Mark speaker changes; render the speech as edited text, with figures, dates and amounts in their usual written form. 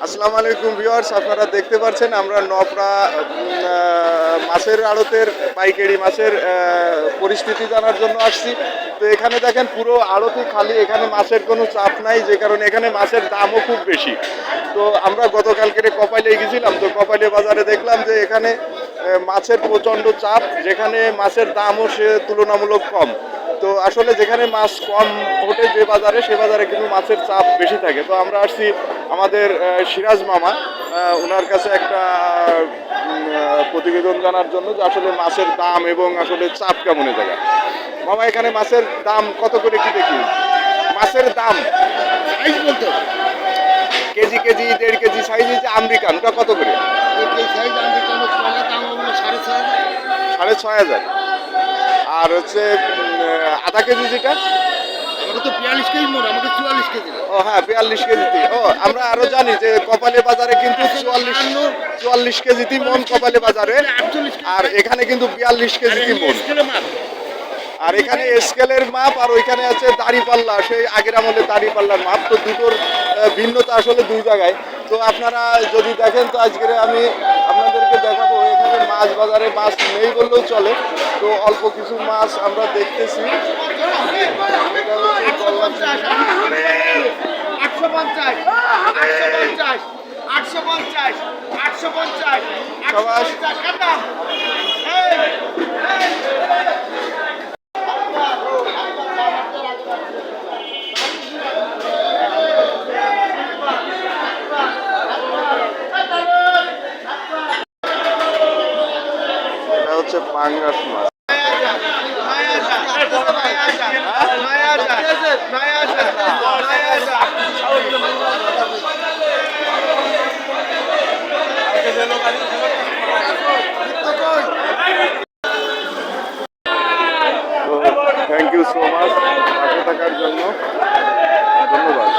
Speaker 1: আসসালামু আলাইকুম ভিউয়ার্স, আপনারা দেখতে পাচ্ছেন আমরা নপরা মাছের আড়তের পাইকারি মাছের পরিস্থিতি জানার জন্য আসছি। তো এখানে দেখেন পুরো আড়তই খালি, এখানে মাছের কোনো চাপ নাই, যে কারণে এখানে মাছের দামও খুব বেশি। তো আমরা গতকালকে কপাইলে গেছিলাম, তো কপাইলে বাজারে দেখলাম যে এখানে মাছের প্রচণ্ড চাপ, যেখানে মাছের দামও সে তুলনামূলক কম। তো আসলে যেখানে মাছ কম ওঠে যে বাজারে, সে বাজারে কিন্তু মাছের চাপ বেশি থাকে। তো আমরা আসছি আমাদের সিরাজ মামা, ওনার কাছে একটা প্রতিবেদন জানার জন্য যে আসলে মাছের দাম এবং আসলে চাপ কেমন জায়গা। মামা, এখানে মাছের দাম কত করে কি দেখি? মাছের দাম
Speaker 2: সাইজ বলতে
Speaker 1: কেজি কেজি 1.5 কেজি সাইজ যে আমেরিকান, ওটা কত করে?
Speaker 2: এই সাইজ আমি কোনো কলা দাম হলো 6,500।
Speaker 1: 6,500। আর হচ্ছে আধা কেজি যেটা,
Speaker 2: আমাকে তো 42 কেজি মোট, আমাকে 44 কেজি।
Speaker 1: ও হ্যাঁ, 42 কেজিতে। ও আমরা আরো জানি যে কপালে বাজারে কিন্তু 44 কেজিতে মন কপালে বাজারে, আর এখানে কিন্তু 42 কেজিতে মন। আর এখানে স্কেলের মাপ, আর ওইখানে আছে দাড়িপাল্লা, সেই আগের আমলের দাড়িপাল্লার মাপ। তো দুটোর ভিন্নতা আসলে দুই জায়গায়। তো আপনারা যদি দেখেন, তো আজকে আমি আপনাদেরকে দেখাবো এখানে মাছ বাজারে মাছ নেই বললেও চলে। তো অল্প কিছু মাছ আমরা দেখতেছি। এটা হচ্ছে পাঙ্গাস মাছ। থ্যাংক ইউ সো মাচ পাশে থাকার জন্য, ধন্যবাদ।